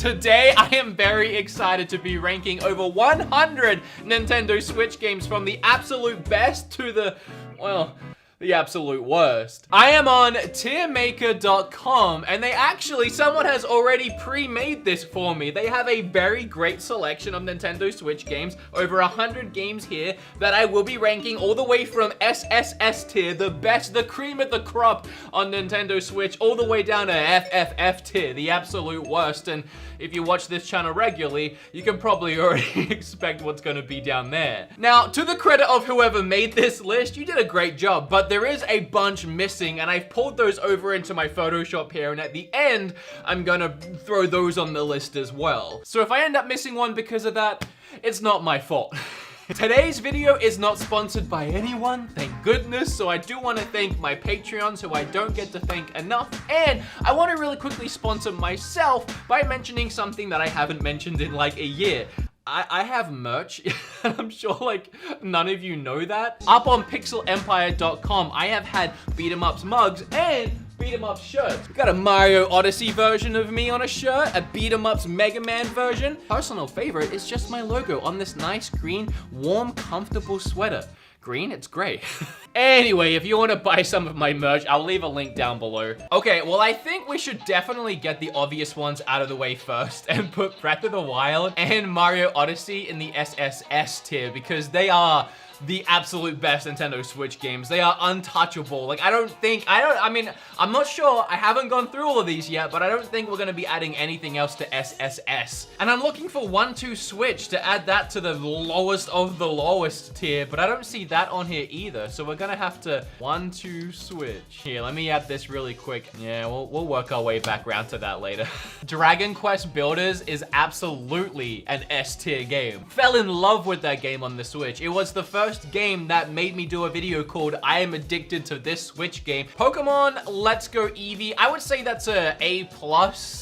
Today, I am very excited to be ranking over 100 Nintendo Switch games from the absolute best to the, well, the absolute worst. I am on tiermaker.com and someone has already pre-made this for me. They have a very great selection of Nintendo Switch games, over 100 games here that I will be ranking all the way from SSS tier, the best, the cream of the crop on Nintendo Switch, all the way down to FFF tier, the absolute worst. And if you watch this channel regularly, you can probably already expect what's gonna be down there. Now, to the credit of whoever made this list, you did a great job, but there is a bunch missing, and I've pulled those over into my Photoshop here, and at the end, I'm gonna throw those on the list as well. So if I end up missing one because of that, it's not my fault. Today's video is not sponsored by anyone, thank goodness, so I do want to thank my Patreons who I don't get to thank enough, and I want to really quickly sponsor myself by mentioning something that I haven't mentioned in like a year. I have merch, and I'm sure like none of you know that. Up on pixelempire.com, I have had beat 'em ups mugs and beat 'em ups shirts. We got a Mario Odyssey version of me on a shirt, a beat 'em ups Mega Man version. Personal favorite is just my logo on this nice green, warm, comfortable sweater. Green? It's gray. Anyway, if you want to buy some of my merch, I'll leave a link down below. Okay, well, I think we should definitely get the obvious ones out of the way first and put Breath of the Wild and Mario Odyssey in the SSS tier because they are the absolute best Nintendo Switch games. They are untouchable. Like, I mean, I'm not sure. I haven't gone through all of these yet, but I don't think we're gonna be adding anything else to SSS. And I'm looking for 1-2 Switch to add that to the lowest of the lowest tier, but I don't see that on here either. So we're gonna have to 1-2 Switch. Here, let me add this really quick. Yeah, we'll work our way back around to that later. Dragon Quest Builders is absolutely an S tier game. Fell in love with that game on the Switch. It was the first game that made me do a video called I am addicted to this Switch game. Pokemon Let's Go Eevee, I would say that's a A+.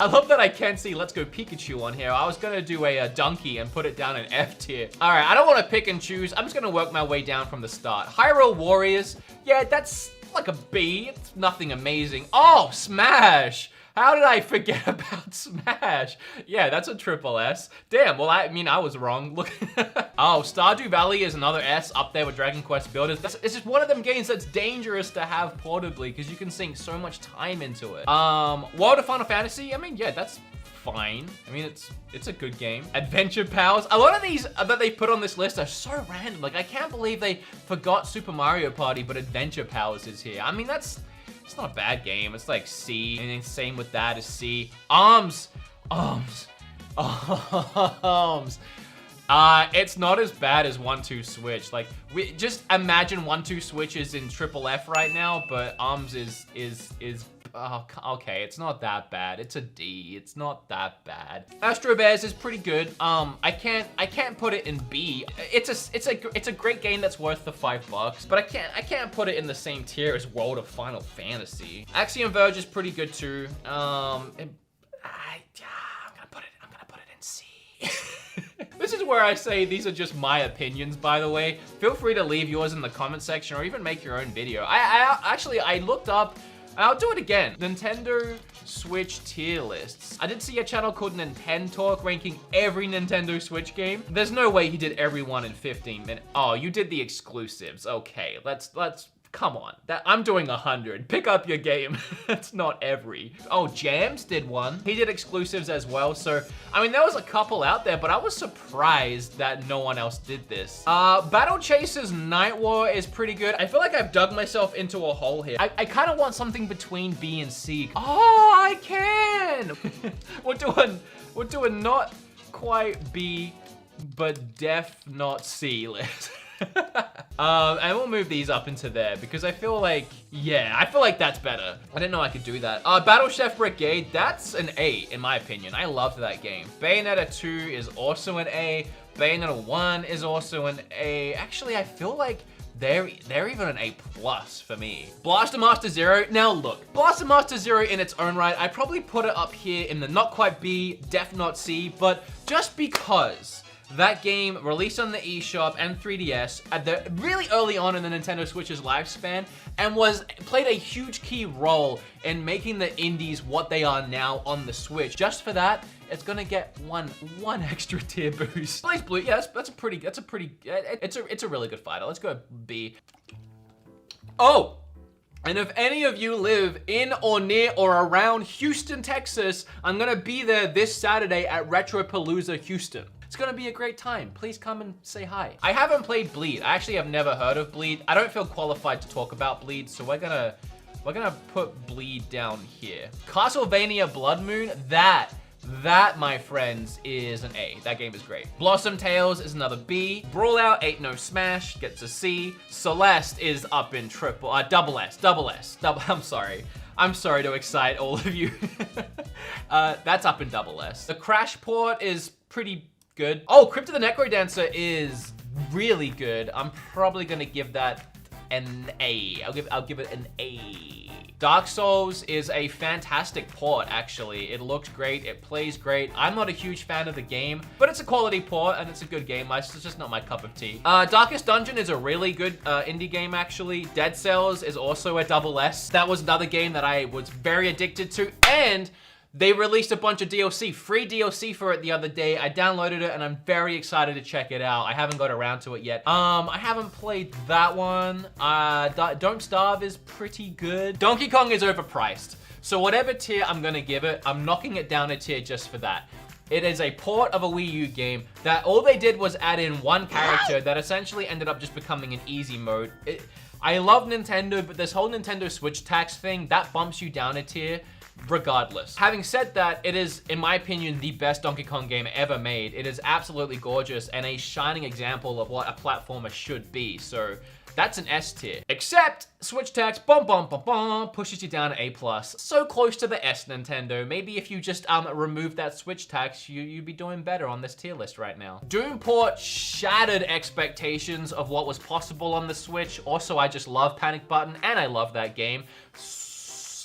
I love that I can't see Let's Go Pikachu on here. I was gonna do a Donkey and put it down in F tier. All right, I don't want to pick and choose. I'm just gonna work my way down from the start. Hyrule Warriors, yeah, that's like a B. It's nothing amazing. Oh, Smash! How did I forget about Smash? Yeah, that's a triple S. Damn, well, I mean, I was wrong. Look. Oh, Stardew Valley is another S up there with Dragon Quest Builders. It's just one of them games that's dangerous to have portably because you can sink so much time into it. World of Final Fantasy, I mean, yeah, that's fine. I mean, it's a good game. Adventure Powers. A lot of these that they put on this list are so random. Like, I can't believe they forgot Super Mario Party, but Adventure Powers is here. I mean, it's not a bad game. It's like C, and then same with that is C. Arms. It's not as bad as 1-2 Switch. Like, we just imagine 1-2 Switch is in triple F right now, but Arms is oh, okay, it's not that bad. It's a D. It's not that bad. Astro Bears is pretty good. I can't put it in B. It's a great game that's worth the $5, but I can't put it in the same tier as World of Final Fantasy. Axiom Verge is pretty good too. I'm gonna put it in C. This is where I say these are just my opinions, by the way. Feel free to leave yours in the comment section or even make your own video. I looked up, I'll do it again. Nintendo Switch tier lists. I did see a channel called Nintendo Talk ranking every Nintendo Switch game. There's no way he did every one in 15 minutes. Oh, you did the exclusives. Okay, let's come on. I'm doing 100. Pick up your game. It's not every. Oh, Jams did one. He did exclusives as well. So, I mean, there was a couple out there, but I was surprised that no one else did this. Battle Chasers Night War is pretty good. I feel like I've dug myself into a hole here. I kind of want something between B and C. Oh, I can. We're doing not quite B, but def not C list. And we'll move these up into there because I feel like, yeah, I feel like that's better. I didn't know I could do that. Battle Chef Brigade, that's an A in my opinion. I loved that game. Bayonetta 2 is also an A. Bayonetta 1 is also an A. Actually, I feel like they're even an A+ for me. Blaster Master Zero, now look, Blaster Master Zero in its own right, I probably put it up here in the not quite B, def not C, but just because that game released on the eShop and 3DS at the really early on in the Nintendo Switch's lifespan and played a huge key role in making the indies what they are now on the Switch. Just for that, it's gonna get one extra tier boost. BlazBlue, yeah, it's a really good fighter. Let's go B. Oh! And if any of you live in or near or around Houston, Texas, I'm gonna be there this Saturday at Retropalooza Houston. It's gonna be a great time. Please come and say hi. I haven't played Bleed. I actually have never heard of Bleed. I don't feel qualified to talk about Bleed, so we're gonna put Bleed down here. Castlevania Blood Moon, that, my friends, is an A. That game is great. Blossom Tales is another B. Brawlout Ain't No Smash gets a C. Celeste is up in double S. I'm sorry to excite all of you. That's up in double S. The Crash port is pretty good. Oh, Crypt of the Necrodancer is really good. I'm probably gonna give that an A. I'll give it an A. Dark Souls is a fantastic port, actually. It looks great, it plays great. I'm not a huge fan of the game, but it's a quality port and it's a good game. It's just not my cup of tea. Darkest Dungeon is a really good indie game, actually. Dead Cells is also a double S. That was another game that I was very addicted to, and they released a bunch of DLC, free DLC for it the other day. I downloaded it and I'm very excited to check it out. I haven't got around to it yet. I haven't played that one. Don't Starve is pretty good. Donkey Kong is overpriced. So whatever tier I'm gonna give it, I'm knocking it down a tier just for that. It is a port of a Wii U game that all they did was add in one character that essentially ended up just becoming an easy mode. I love Nintendo, but this whole Nintendo Switch tax thing, that bumps you down a tier regardless. Having said that, it is, in my opinion, the best Donkey Kong game ever made. It is absolutely gorgeous and a shining example of what a platformer should be. So that's an S tier. Except Switch tax, pushes you down to A+. So close to the S, Nintendo. Maybe if you just remove that Switch tax, you'd be doing better on this tier list right now. Doom port shattered expectations of what was possible on the Switch. Also, I just love Panic Button and I love that game.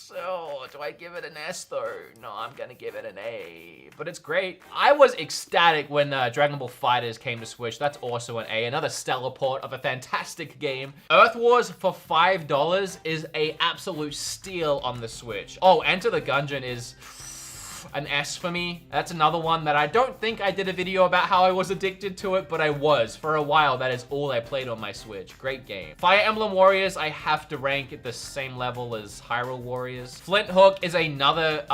So, do I give it an S though? No, I'm gonna give it an A, but it's great. I was ecstatic when Dragon Ball FighterZ came to Switch. That's also an A, another stellar port of a fantastic game. Earth Wars for $5 is a absolute steal on the Switch. Oh, Enter the Gungeon is an S for me. That's another one that I don't think I did a video about how I was addicted to it, but I was. For a while, that is all I played on my Switch. Great game. Fire Emblem Warriors, I have to rank at the same level as Hyrule Warriors. Flint Hook is another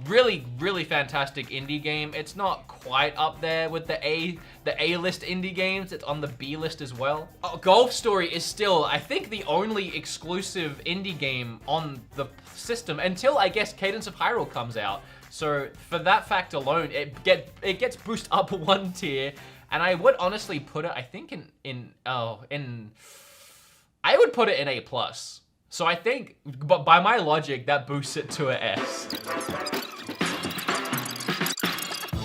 really, really fantastic indie game. It's not quite up there with the A-list indie games. It's on the B list as well. Golf Story is still, I think, the only exclusive indie game on the system until, I guess, Cadence of Hyrule comes out. So for that fact alone, it gets boosted up one tier, and I would honestly put it, I think I would put it in A+. So I think, but by my logic, that boosts it to an S.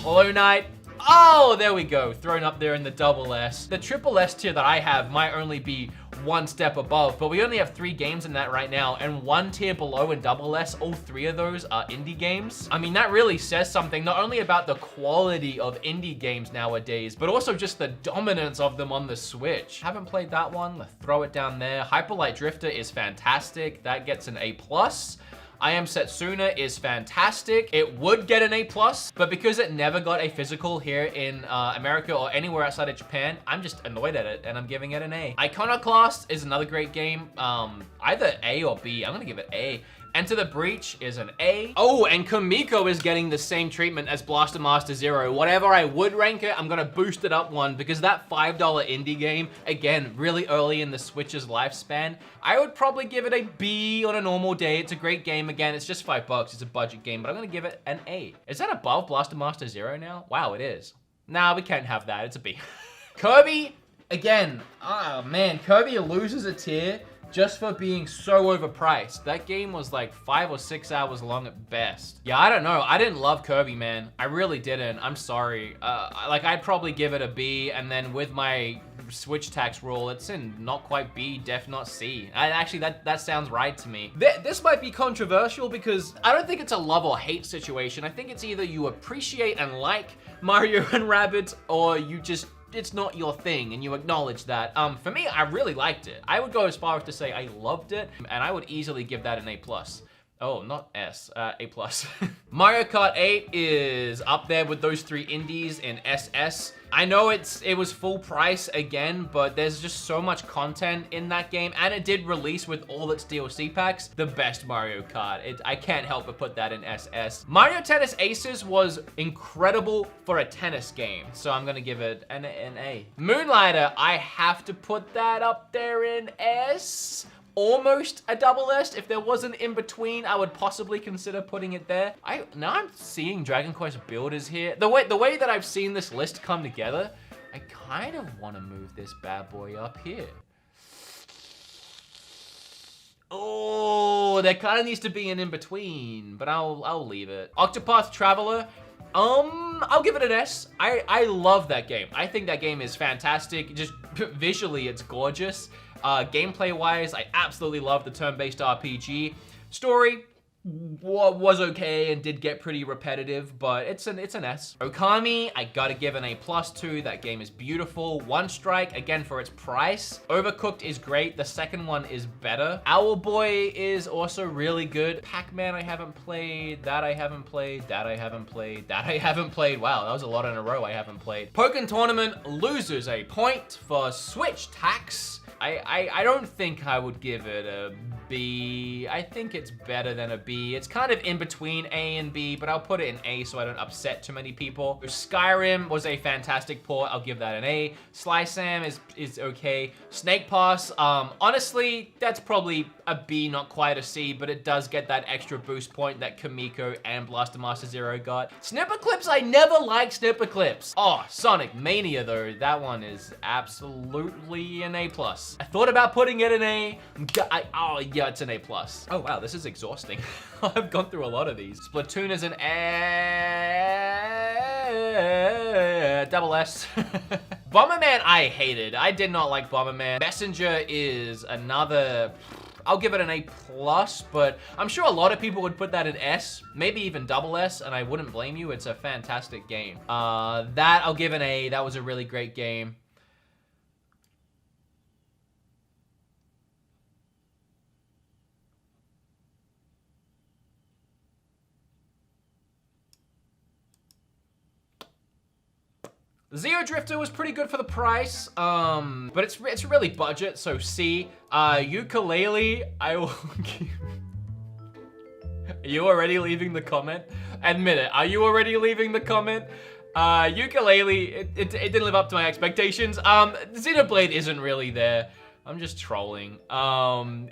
Hollow Knight. Oh, there we go. Thrown up there in the double S. The triple S tier that I have might only be one step above, but we only have 3 games in that right now, and 1 tier below in double S, all 3 of those are indie games. I mean, that really says something, not only about the quality of indie games nowadays, but also just the dominance of them on the Switch. Haven't played that one, let's throw it down there. Hyper Light Drifter is fantastic. That gets an A+. I Am Setsuna is fantastic. It would get an A+, but because it never got a physical here in America or anywhere outside of Japan, I'm just annoyed at it and I'm giving it an A. Iconoclast is another great game. Either A or B. I'm gonna give it A. Enter the Breach is an A. Oh, and Kamiko is getting the same treatment as Blaster Master Zero. Whatever I would rank it, I'm gonna boost it up one because that $5 indie game, again, really early in the Switch's lifespan, I would probably give it a B on a normal day. It's a great game. Again, it's just $5. It's a budget game, but I'm gonna give it an A. Is that above Blaster Master Zero now? Wow, it is. Nah, we can't have that. It's a B. Kirby, again, oh man, Kirby loses a tier just for being so overpriced. That game was like 5 or 6 hours long at best. Yeah, I don't know. I didn't love Kirby, man. I really didn't. I'm sorry. Like, I'd probably give it a B, and then with my Switch tax rule, it's in not quite B, def not C. Actually, that sounds right to me. This might be controversial because I don't think it's a love or hate situation. I think it's either you appreciate and like Mario and Rabbids, or you just, it's not your thing and you acknowledge that. For me, I really liked it. I would go as far as to say I loved it, and I would easily give that an A+. Oh, not S, A+. Mario Kart 8 is up there with those three indies in SS. I know it was full price again, but there's just so much content in that game, and it did release with all its DLC packs. The best Mario Kart. I can't help but put that in SS. Mario Tennis Aces was incredible for a tennis game, so I'm gonna give it an A. Moonlighter, I have to put that up there in S. Almost a double S. If there was an in-between, I would possibly consider putting it there. Now I'm seeing Dragon Quest Builders here. The way that I've seen this list come together, I kind of want to move this bad boy up here. Oh, there kind of needs to be an in-between, but I'll leave it. Octopath Traveler, I'll give it an S. I love that game. I think that game is fantastic. Just visually, it's gorgeous. Gameplay-wise, I absolutely love the turn-based RPG. Story was okay and did get pretty repetitive, but it's an S. Okami, I gotta give an A+ to. That game is beautiful. One Strike, again, for its price. Overcooked is great. The second one is better. Owlboy is also really good. Pac-Man, I haven't played. That I haven't played. That I haven't played. That I haven't played. Wow, that was a lot in a row I haven't played. Pokken Tournament loses a point for Switch tax. I don't think I would give it a B. I think it's better than a B. It's kind of in between A and B, but I'll put it in A so I don't upset too many people. Skyrim was a fantastic port. I'll give that an A. Sly Sam is okay. Snake Pass, honestly, that's probably a B, not quite a C, but it does get that extra boost point that Kamiko and Blaster Master Zero got. Snipper Clips, I never liked Snipper Clips. Oh, Sonic Mania though, that one is absolutely an A+. I thought about putting it in A. Oh yeah, it's an A+. Oh wow, this is exhausting. I've gone through a lot of these. Splatoon is an A, double S. Bomberman, I hated. I did not like Bomberman. Messenger is another, I'll give it an A+, but I'm sure a lot of people would put that in S, maybe even double S, and I wouldn't blame you. It's a fantastic game. That I'll give an A. That was a really great game. Zero Drifter was pretty good for the price, but it's really budget, so C. Ukulele, I will give... Are you already leaving the comment? Admit it, are you already leaving the comment? Ukulele, it didn't live up to my expectations. Xenoblade isn't really there. I'm just trolling.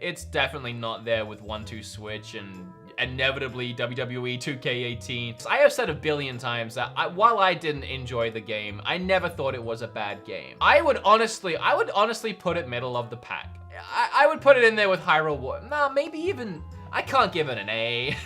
It's definitely not there with 1-2 Switch and inevitably WWE 2K18. I have said a billion times that while I didn't enjoy the game, I never thought it was a bad game. I would honestly put it middle of the pack. I would put it in there with Hyrule Warriors. Nah, maybe even, I can't give it an A.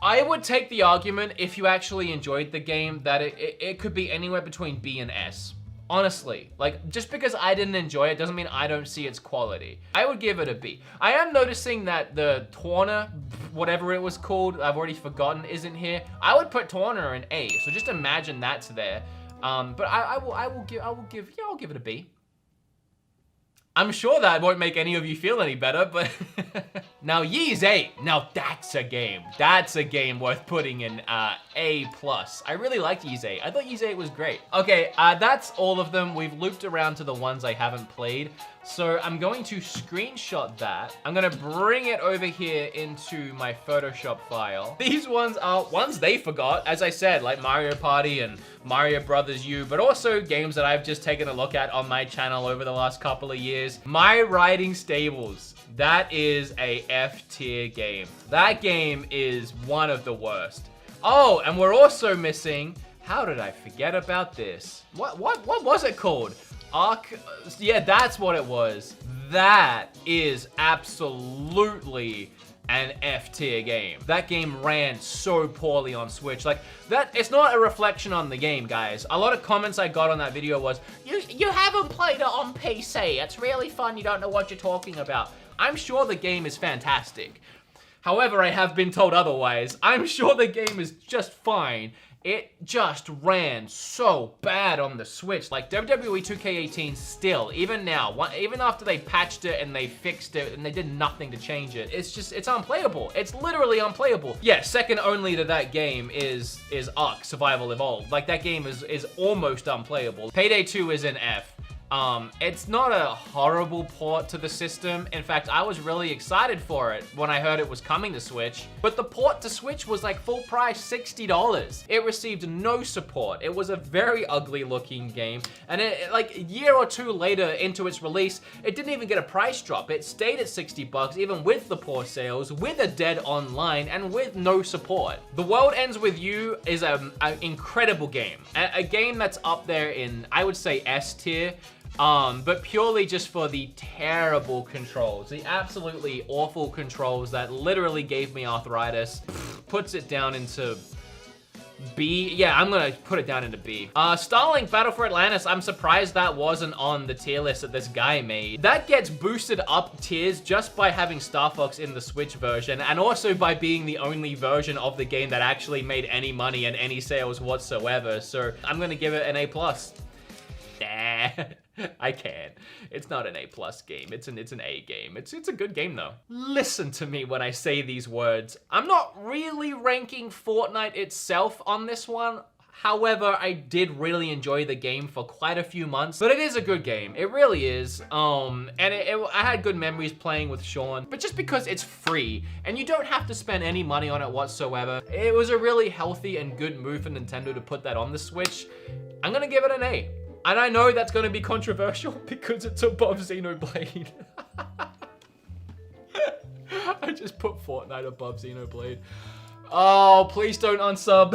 I would take the argument if you actually enjoyed the game that it could be anywhere between B and S. Honestly, like, just because I didn't enjoy it doesn't mean I don't see its quality. I would give it a B. I am noticing that the Torna, whatever it was called, I've already forgotten, isn't here. I would put Torna in A, so just imagine that's there. But I'll give it a B. I'm sure that won't make any of you feel any better, but... Now, Ys 8. Now, that's a game. That's a game worth putting in A+. I really liked Ys 8. I thought Ys 8 was great. Okay, that's all of them. We've looped around to the ones I haven't played. So I'm going to screenshot that. I'm gonna bring it over here into my Photoshop file. These ones are ones they forgot, as I said, like Mario Party and Mario Brothers U, but also games that I've just taken a look at on my channel over the last couple of years. My Riding Stables. That is a F tier game. That game is one of the worst. Oh, and we're also missing, how did I forget about this? What was it called? Yeah, that's what it was. That is absolutely an F tier game. That game ran so poorly on Switch. Like, that, it's not a reflection on the game, guys. A lot of comments I got on that video was, you haven't played it on PC. It's really fun. You don't know what you're talking about. I'm sure the game is fantastic. However, I have been told otherwise. I'm sure the game is just fine. it just ran so bad on the Switch. Like WWE 2K18 still, even now, even after they patched it and they fixed it and they did nothing to change it, it's unplayable. It's literally unplayable. Yeah, second only to that game is Ark Survival Evolved. Like that game is almost unplayable. Payday 2 is an F. It's not a horrible port to the system. In fact, I was really excited for it when I heard it was coming to Switch. But the port to Switch was like full price, $60. It received no support. It was a very ugly looking game. And like a year or two later into its release, it didn't even get a price drop. It stayed at 60 bucks, even with the poor sales, with a dead online, and with no support. The World Ends With You is an incredible game. A game that's up there in, I would say, S tier. But purely just for the terrible controls, the absolutely awful controls that literally gave me arthritis. Puts it down into B. Yeah, I'm gonna put it down into B. Starlink Battle for Atlantis, I'm surprised that wasn't on the tier list that this guy made. That gets boosted up tiers just by having Star Fox in the Switch version, and also by being the only version of the game that actually made any money and any sales whatsoever. So I'm gonna give it an A+. Nah. I can't. It's not an A+ game. It's an A game. It's a good game though. Listen to me when I say these words. I'm not really ranking Fortnite itself on this one. However, I did really enjoy the game for quite a few months, but it is a good game. It really is. And I had good memories playing with Sean, but just because it's free and you don't have to spend any money on it whatsoever, it was a really healthy and good move for Nintendo to put that on the Switch. I'm gonna give it an A. And I know that's gonna be controversial because it's above Xenoblade. I just put Fortnite above Xenoblade. Oh, please don't unsub.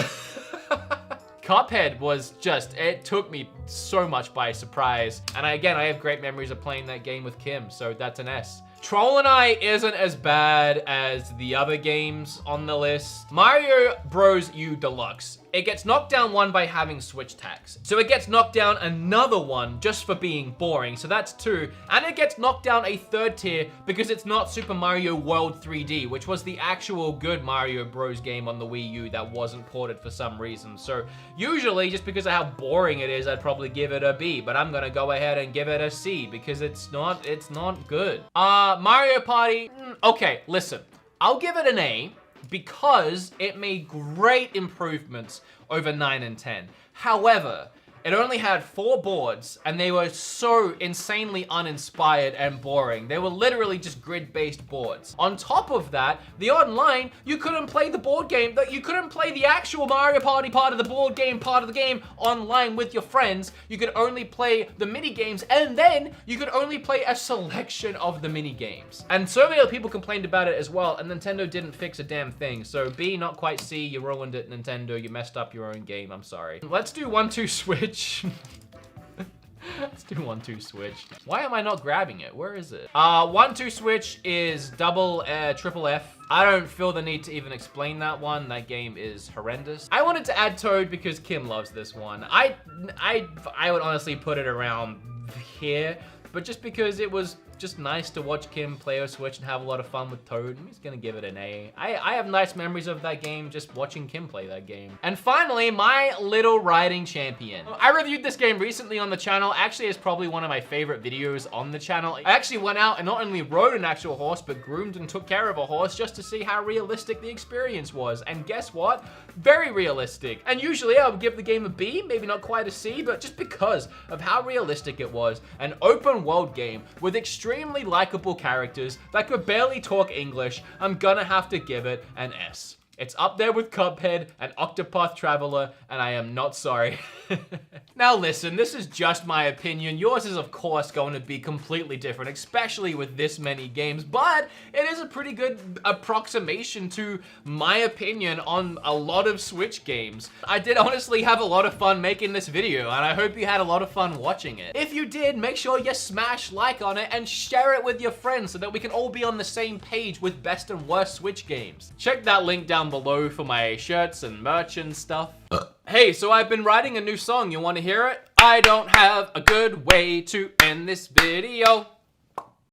Cuphead was just, it took me so much by surprise. And again, I have great memories of playing that game with Kim, so that's an S. Troll and I isn't as bad as the other games on the list. Mario Bros. U Deluxe. It gets knocked down one by having Switch tax. So it gets knocked down another one just for being boring. So that's 2. And it gets knocked down a 3rd tier because it's not Super Mario World 3D, which was the actual good Mario Bros. Game on the Wii U that wasn't ported for some reason. So usually, just because of how boring it is, I'd probably give it a B. But I'm gonna go ahead and give it a C because it's not good. Mario Party, okay, listen. I'll give it an A because it made great improvements over 9 and 10. However, it only had 4 boards, and they were so insanely uninspired and boring. They were literally just grid-based boards. On top of that, the online, you couldn't play the board game, you couldn't play the actual Mario Party part of the board game, part of the game online with your friends. You could only play the mini games, and then you could only play a selection of the mini games. And so many other people complained about it as well, and Nintendo didn't fix a damn thing. So B, not quite C, you ruined it, Nintendo. You messed up your own game, I'm sorry. Let's do 1-2 Switch. Let's do 1-2 Switch. Why am I not grabbing it? Where is it? 1-2 Switch is triple F. I don't feel the need to even explain that one. That game is horrendous. I wanted to add Toad because Kim loves this one. I would honestly put it around here, but just because it was just nice to watch Kim play her Switch and have a lot of fun with Toad, I'm just gonna give it an A. I have nice memories of that game, just watching Kim play that game. And finally, My Little Riding Champion. I reviewed this game recently on the channel. Actually, it's probably one of my favorite videos on the channel. I actually went out and not only rode an actual horse, but groomed and took care of a horse just to see how realistic the experience was. And guess what? Very realistic. And usually I would give the game a B, maybe not quite a C, but just because of how realistic it was. An open world game with extremely likable characters that could barely talk English, I'm gonna have to give it an S. It's up there with Cuphead and Octopath Traveler, and I am not sorry. Now listen, this is just my opinion. Yours is of course going to be completely different, especially with this many games, but it is a pretty good approximation to my opinion on a lot of Switch games. I did honestly have a lot of fun making this video, and I hope you had a lot of fun watching it. If you did, make sure you smash like on it and share it with your friends so that we can all be on the same page with best and worst Switch games. Check that link down below for my shirts and merch and stuff. Hey, so I've been writing a new song. You want to hear it? I don't have a good way to end this video.